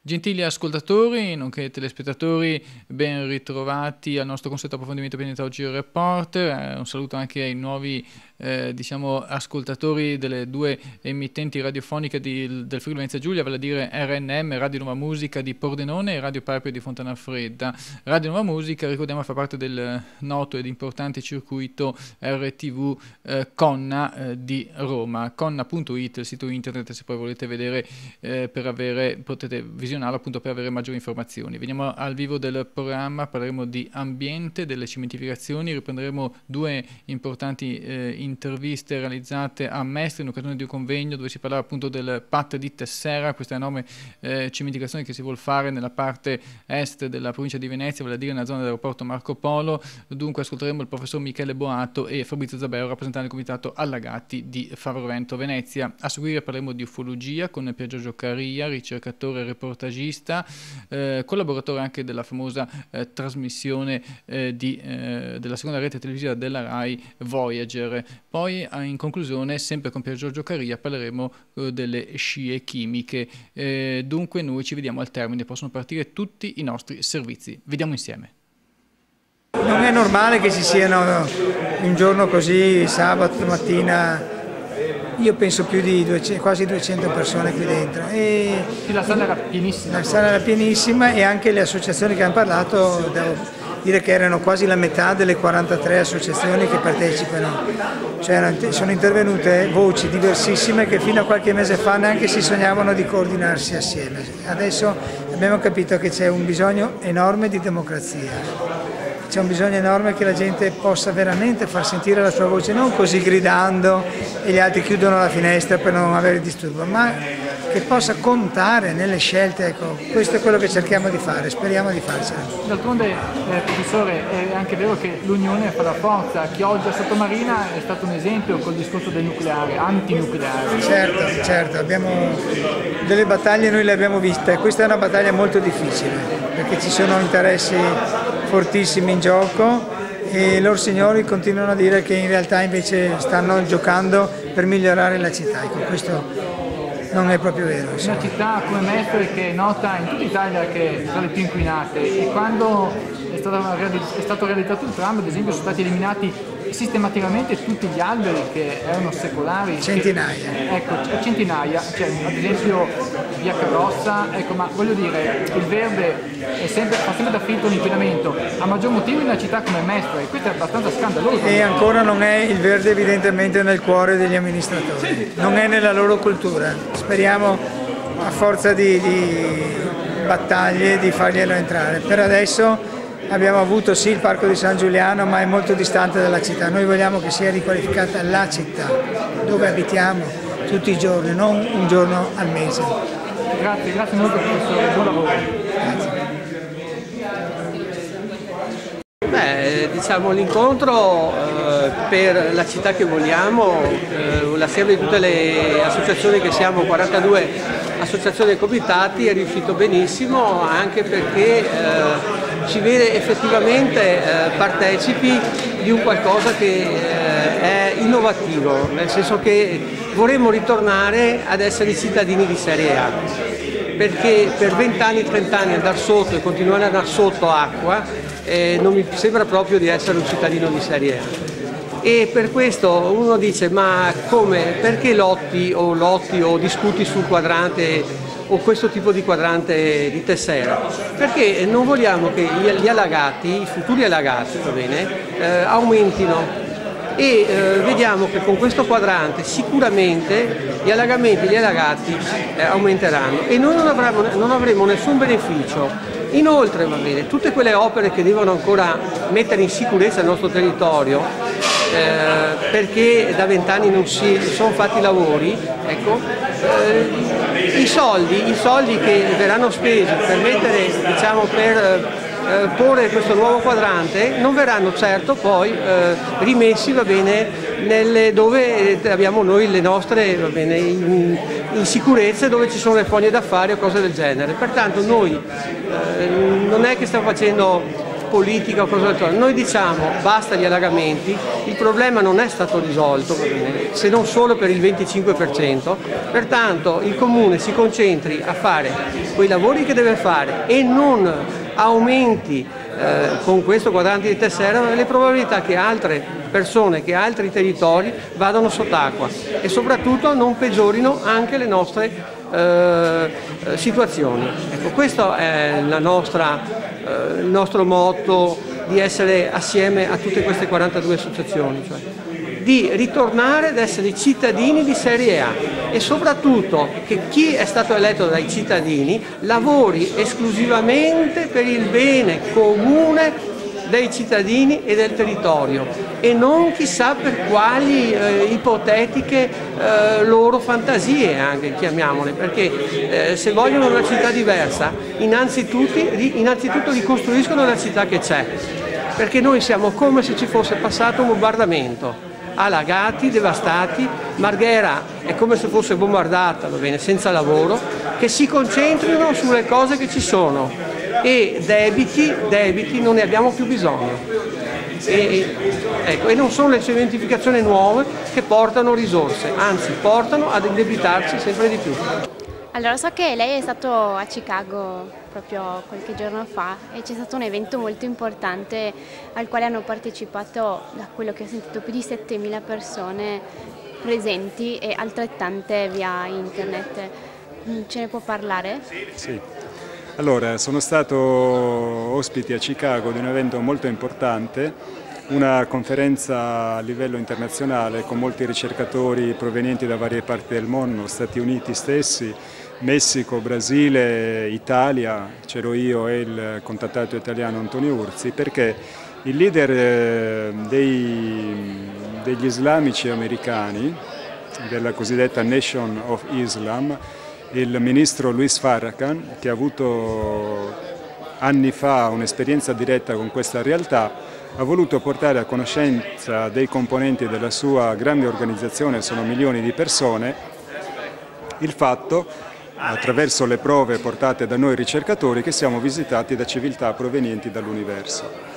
Gentili ascoltatori, nonché telespettatori, ben ritrovati al nostro consueto approfondimento Pianeta Oggi Reporter. Un saluto anche ai nuovi ascoltatori delle due emittenti radiofoniche del Friuli Venezia Giulia, vale a dire RNM, Radio Nuova Musica di Pordenone e Radio Parpio di Fontanafredda. Radio Nuova Musica, ricordiamo, fa parte del noto ed importante circuito RTV Conna di Roma. Conna.it, il sito internet, se poi volete vedere potete visionarlo appunto per avere maggiori informazioni. Veniamo al vivo del programma, parleremo di ambiente, delle cementificazioni, riprenderemo due importanti interviste realizzate a Mestre in occasione di un convegno dove si parlava appunto del PAT di Tessera, questa enorme cementificazione che si vuol fare nella parte est della provincia di Venezia, vale a dire nella zona dell'aeroporto Marco Polo. Dunque ascolteremo il professor Michele Boato e Fabrizio Zabeo, rappresentante del comitato Allagati di Favrovento Venezia. A seguire parleremo di ufologia con Pier Giorgio Caria, ricercatore e reportagista, collaboratore anche della famosa trasmissione della seconda rete televisiva della RAI, Voyager. Poi in conclusione, sempre con Pier Giorgio Caria, parleremo delle scie chimiche. Dunque noi ci vediamo al termine, possono partire tutti i nostri servizi. Vediamo insieme. Non è normale che ci siano un giorno così, sabato mattina, io penso più di quasi 200 persone qui dentro. E la sala era pienissima. La sala era pienissima e anche le associazioni che hanno parlato, devo dire che erano quasi la metà delle 43 associazioni che partecipano. Cioè, sono intervenute voci diversissime che fino a qualche mese fa neanche si sognavano di coordinarsi assieme. Adesso abbiamo capito che c'è un bisogno enorme di democrazia. C'è un bisogno enorme che la gente possa veramente far sentire la sua voce, non così gridando e gli altri chiudono la finestra per non avere disturbo, ma che possa contare nelle scelte. Ecco, questo è quello che cerchiamo di fare, speriamo di farcela. D'altronde, professore, è anche vero che l'unione fa la forza. Chioggia Sottomarina è stato un esempio col discorso del nucleare, antinucleare. Certo, abbiamo delle battaglie, noi le abbiamo viste. Questa è una battaglia molto difficile, perché ci sono interessi fortissimi in gioco e loro signori continuano a dire che in realtà invece stanno giocando per migliorare la città. Ecco, questo non è proprio vero. Una città come Mestre che è nota in tutta Italia che è tra le più inquinate, e quando è stato realizzato il tram, ad esempio, sono stati eliminati sistematicamente tutti gli alberi che erano secolari. Centinaia. Centinaia, cioè ad esempio via Carrozza, ma voglio dire, il verde fa sempre da filtro l'inquinamento, a maggior motivo in una città come Mestre, e questo è abbastanza scandaloso. E ancora non è il verde evidentemente nel cuore degli amministratori, non è nella loro cultura. Speriamo a forza di battaglie di farglielo entrare. Per adesso abbiamo avuto sì il Parco di San Giuliano, ma è molto distante dalla città. Noi vogliamo che sia riqualificata la città, dove abitiamo tutti i giorni, non un giorno al mese. Grazie molto professore, buon lavoro. Diciamo l'incontro per la città che vogliamo, l'assieme di tutte le associazioni che siamo, 42 associazioni e comitati, è riuscito benissimo, anche perché ci vede effettivamente partecipi di un qualcosa che è innovativo, nel senso che vorremmo ritornare ad essere cittadini di serie A, perché per 20 anni, 30 anni andare sotto e continuare ad andare sotto acqua non mi sembra proprio di essere un cittadino di serie A. E per questo uno dice: ma come, perché lotti o discuti sul quadrante o questo tipo di quadrante di Tessera? Perché non vogliamo che gli allagati, i futuri allagati, va bene, aumentino, e vediamo che con questo quadrante sicuramente gli allagamenti e gli allagati aumenteranno e noi non avremo nessun beneficio. Inoltre, va bene, tutte quelle opere che devono ancora mettere in sicurezza il nostro territorio, perché da 20 anni non si sono fatti i lavori, ecco, i soldi che verranno spesi per mettere, diciamo, per porre questo nuovo quadrante non verranno certo poi rimessi, va bene, dove abbiamo noi le nostre, va bene, in sicurezza, dove ci sono le fogne d'affari o cose del genere. Pertanto noi non è che stiamo politica o cosa altro. Noi diciamo basta gli allagamenti, il problema non è stato risolto, se non solo per il 25%, pertanto il Comune si concentri a fare quei lavori che deve fare e non aumenti con questo quadrante di Tessera le probabilità che altre persone, che altri territori vadano sott'acqua e soprattutto non peggiorino anche le nostre situazioni. Ecco, questo è il nostro motto di essere assieme a tutte queste 42 associazioni, cioè di ritornare ad essere cittadini di serie A e soprattutto che chi è stato eletto dai cittadini lavori esclusivamente per il bene comune dei cittadini e del territorio e non chissà per quali ipotetiche loro fantasie, anche chiamiamole, perché se vogliono una città diversa innanzitutto ricostruiscono la città che c'è, perché noi siamo come se ci fosse passato un bombardamento, allagati, devastati. Marghera è come se fosse bombardata, va bene, senza lavoro, che si concentrino sulle cose che ci sono e debiti non ne abbiamo più bisogno. Ecco, e non sono le cementificazioni nuove che portano risorse, anzi portano ad indebitarci sempre di più. Allora, so che lei è stato a Chicago proprio qualche giorno fa e c'è stato un evento molto importante al quale hanno partecipato, da quello che ho sentito, più di 7.000 persone presenti e altrettante via internet. Ce ne può parlare? Sì. Allora, sono stato ospite a Chicago di un evento molto importante, una conferenza a livello internazionale con molti ricercatori provenienti da varie parti del mondo, Stati Uniti stessi, Messico, Brasile, Italia, c'ero io e il contattato italiano Antonio Urzi, perché il leader degli islamici americani, della cosiddetta Nation of Islam, il ministro Louis Farrakhan, che ha avuto anni fa un'esperienza diretta con questa realtà, ha voluto portare a conoscenza dei componenti della sua grande organizzazione, sono milioni di persone, il fatto, attraverso le prove portate da noi ricercatori, che siamo visitati da civiltà provenienti dall'universo.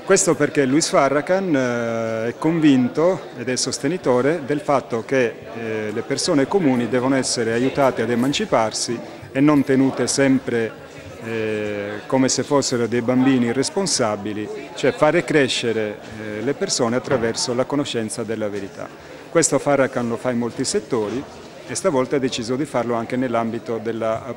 Questo perché Louis Farrakhan è convinto ed è sostenitore del fatto che le persone comuni devono essere aiutate ad emanciparsi e non tenute sempre come se fossero dei bambini irresponsabili, cioè fare crescere le persone attraverso la conoscenza della verità. Questo Farrakhan lo fa in molti settori e stavolta ha deciso di farlo anche nell'ambito della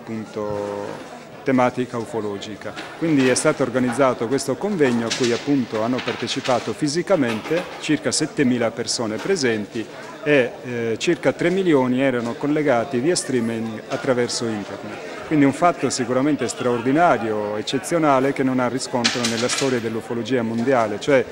tematica ufologica. Quindi è stato organizzato questo convegno a cui appunto hanno partecipato fisicamente circa 7.000 persone presenti e circa 3 milioni erano collegati via streaming attraverso internet. Quindi un fatto sicuramente straordinario, eccezionale, che non ha riscontro nella storia dell'ufologia mondiale, cioè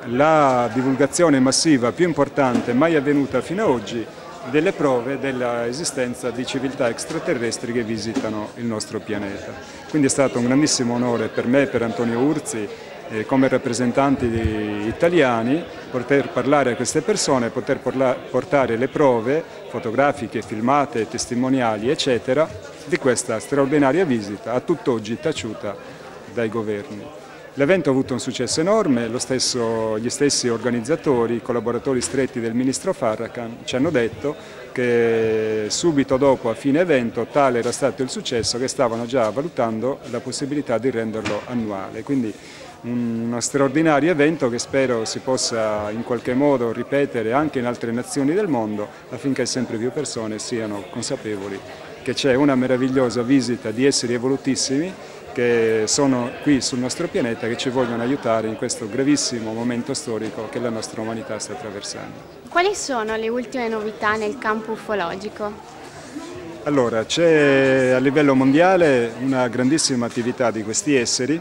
la divulgazione massiva più importante mai avvenuta fino ad oggi delle prove dell'esistenza di civiltà extraterrestri che visitano il nostro pianeta. Quindi è stato un grandissimo onore per me e per Antonio Urzi, come rappresentanti italiani, poter parlare a queste persone, poter portare le prove fotografiche, filmate, testimoniali, eccetera, di questa straordinaria visita, a tutt'oggi taciuta dai governi. L'evento ha avuto un successo enorme, gli stessi organizzatori, collaboratori stretti del ministro Farrakhan ci hanno detto che subito dopo, a fine evento, tale era stato il successo che stavano già valutando la possibilità di renderlo annuale. Quindi uno straordinario evento che spero si possa in qualche modo ripetere anche in altre nazioni del mondo affinché sempre più persone siano consapevoli che c'è una meravigliosa visita di esseri evolutissimi che sono qui sul nostro pianeta, che ci vogliono aiutare in questo gravissimo momento storico che la nostra umanità sta attraversando. Quali sono le ultime novità nel campo ufologico? Allora, c'è a livello mondiale una grandissima attività di questi esseri.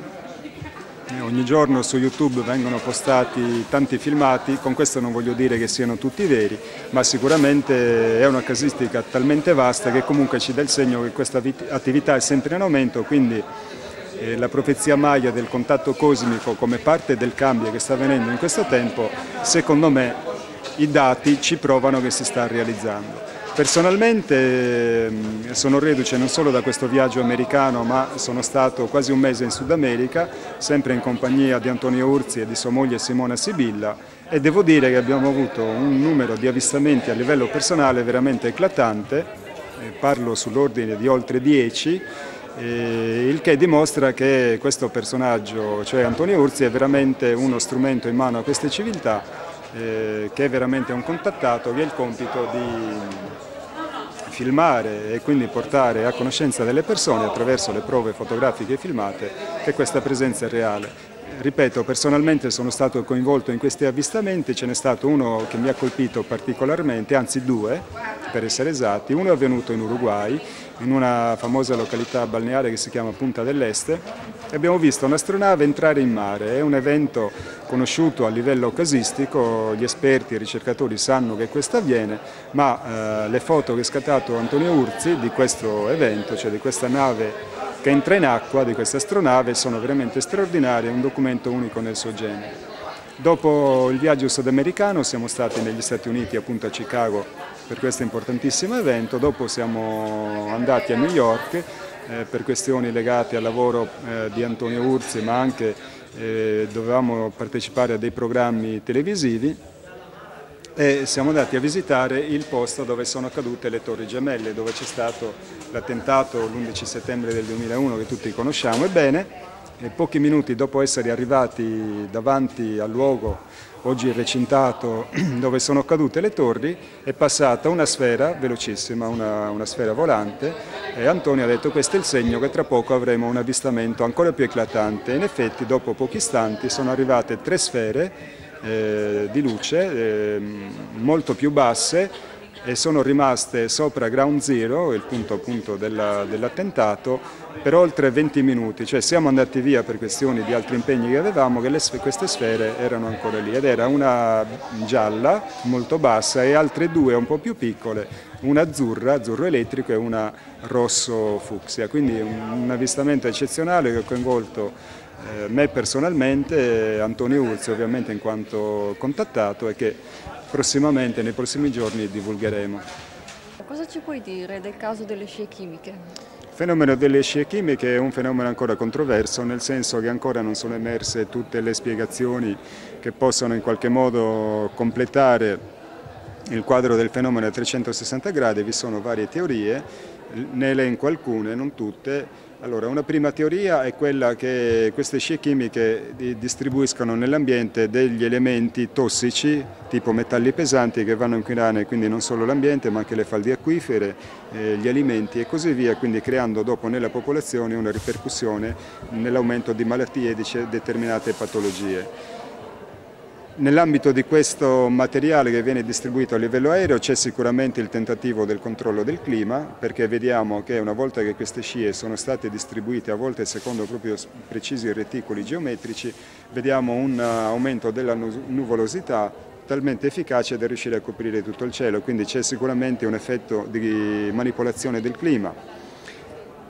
Ogni giorno su YouTube vengono postati tanti filmati, con questo non voglio dire che siano tutti veri, ma sicuramente è una casistica talmente vasta che comunque ci dà il segno che questa attività è sempre in aumento, quindi la profezia maya del contatto cosmico come parte del cambio che sta avvenendo in questo tempo, secondo me i dati ci provano che si sta realizzando. Personalmente sono reduce non solo da questo viaggio americano, ma sono stato quasi un mese in Sud America, sempre in compagnia di Antonio Urzi e di sua moglie Simona Sibilla, e devo dire che abbiamo avuto un numero di avvistamenti a livello personale veramente eclatante, parlo sull'ordine di oltre 10, il che dimostra che questo personaggio, cioè Antonio Urzi, è veramente uno strumento in mano a queste civiltà, che è veramente un contattato che ha il compito di filmare e quindi portare a conoscenza delle persone attraverso le prove fotografiche e filmate che questa presenza è reale. Ripeto, personalmente sono stato coinvolto in questi avvistamenti, ce n'è stato uno che mi ha colpito particolarmente, anzi due per essere esatti. Uno è avvenuto in Uruguay, in una famosa località balneare che si chiama Punta dell'Este, e abbiamo visto un'astronave entrare in mare. È un evento conosciuto a livello casistico, gli esperti e i ricercatori sanno che questo avviene, ma le foto che ha scattato Antonio Urzi di questo evento, cioè di questa nave che entra in acqua, di questa astronave, sono veramente straordinarie, un documento unico nel suo genere. Dopo il viaggio sudamericano siamo stati negli Stati Uniti, appunto a Chicago, per questo importantissimo evento. Dopo siamo andati a New York per questioni legate al lavoro di Antonio Urzi, ma anche dovevamo partecipare a dei programmi televisivi, e siamo andati a visitare il posto dove sono cadute le Torri Gemelle, dove c'è stato l'attentato l'11 settembre del 2001 che tutti conosciamo. Ebbene, pochi minuti dopo essere arrivati davanti al luogo oggi recintato dove sono cadute le torri, è passata una sfera velocissima, una sfera volante, e Antonio ha detto: questo è il segno che tra poco avremo un avvistamento ancora più eclatante. In effetti dopo pochi istanti sono arrivate 3 sfere di luce molto più basse e sono rimaste sopra Ground Zero, il punto appunto dell'attentato, per oltre 20 minuti, cioè siamo andati via per questioni di altri impegni che avevamo, che queste sfere erano ancora lì, ed era una gialla molto bassa e altre 2 un po' più piccole, una azzurro elettrico e una rosso fucsia, quindi un avvistamento eccezionale che ha coinvolto me personalmente, Antonio Urzi ovviamente in quanto contattato, e che prossimamente, nei prossimi giorni, divulgheremo. Cosa ci puoi dire del caso delle scie chimiche? Il fenomeno delle scie chimiche è un fenomeno ancora controverso, nel senso che ancora non sono emerse tutte le spiegazioni che possano in qualche modo completare il quadro del fenomeno a 360 gradi. Vi sono varie teorie, ne elenco alcune, non tutte. Allora, una prima teoria è quella che queste scie chimiche distribuiscano nell'ambiente degli elementi tossici, tipo metalli pesanti, che vanno a inquinare quindi non solo l'ambiente ma anche le falde acquifere, gli alimenti e così via, quindi creando dopo nella popolazione una ripercussione nell'aumento di malattie e di determinate patologie. Nell'ambito di questo materiale che viene distribuito a livello aereo c'è sicuramente il tentativo del controllo del clima, perché vediamo che una volta che queste scie sono state distribuite, a volte secondo proprio precisi reticoli geometrici, vediamo un aumento della nuvolosità talmente efficace da riuscire a coprire tutto il cielo, quindi c'è sicuramente un effetto di manipolazione del clima.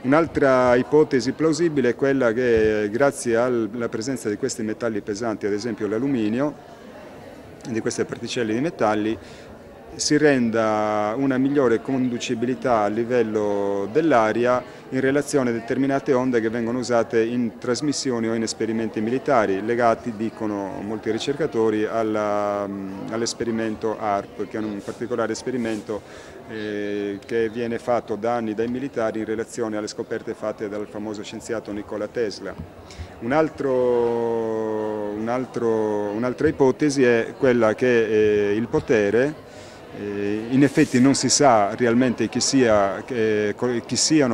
Un'altra ipotesi plausibile è quella che grazie alla presenza di questi metalli pesanti, ad esempio l'alluminio, di queste particelle di metalli, si renda una migliore conducibilità a livello dell'aria in relazione a determinate onde che vengono usate in trasmissioni o in esperimenti militari, legati, dicono molti ricercatori, all'esperimento HAARP, che è un particolare esperimento che viene fatto da anni dai militari in relazione alle scoperte fatte dal famoso scienziato Nikola Tesla. Un'altra ipotesi è quella che il potere, in effetti non si sa realmente chi siano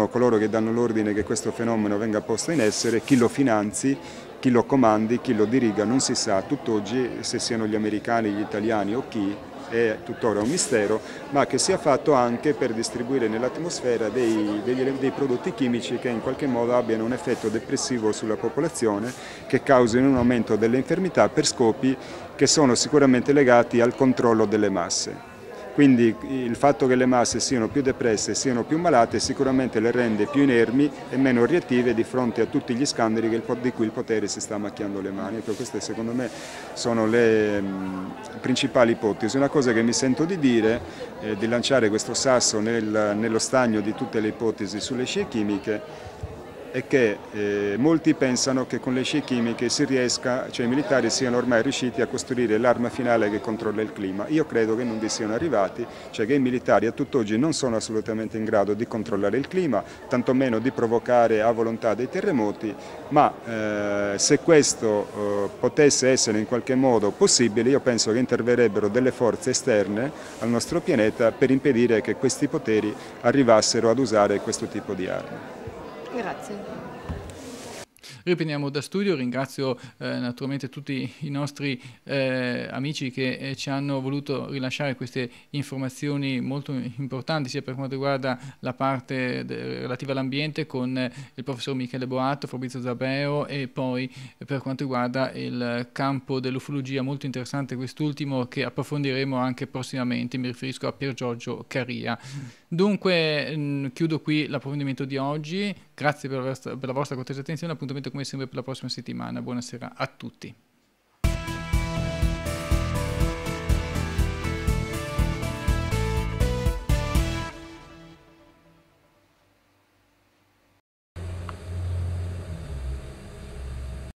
coloro che danno l'ordine che questo fenomeno venga posto in essere, chi lo finanzi, chi lo comandi, chi lo diriga, non si sa tutt'oggi se siano gli americani, gli italiani o chi, è tuttora un mistero, ma che sia fatto anche per distribuire nell'atmosfera dei prodotti chimici che in qualche modo abbiano un effetto depressivo sulla popolazione, che causino un aumento delle infermità per scopi che sono sicuramente legati al controllo delle masse. Quindi il fatto che le masse siano più depresse, siano più malate, sicuramente le rende più inermi e meno reattive di fronte a tutti gli scandali di cui il potere si sta macchiando le mani. Ecco, queste secondo me sono le principali ipotesi. Una cosa che mi sento di dire, di lanciare questo sasso nello stagno di tutte le ipotesi sulle scie chimiche, è che molti pensano che con le scie chimiche si riesca, cioè i militari siano ormai riusciti a costruire l'arma finale che controlla il clima. Io credo che non vi siano arrivati, cioè che i militari a tutt'oggi non sono assolutamente in grado di controllare il clima, tantomeno di provocare a volontà dei terremoti, ma se questo potesse essere in qualche modo possibile, io penso che interverrebbero delle forze esterne al nostro pianeta per impedire che questi poteri arrivassero ad usare questo tipo di armi. Grazie. Riprendiamo da studio, ringrazio naturalmente tutti i nostri amici che ci hanno voluto rilasciare queste informazioni molto importanti sia per quanto riguarda la parte relativa all'ambiente con il professor Michele Boato, Fabrizio Zabeo e poi per quanto riguarda il campo dell'ufologia, molto interessante quest'ultimo che approfondiremo anche prossimamente, mi riferisco a Pier Giorgio Caria. Dunque chiudo qui l'approfondimento di oggi, grazie per la vostra cortese attenzione, appuntamento come sempre per la prossima settimana, buonasera a tutti.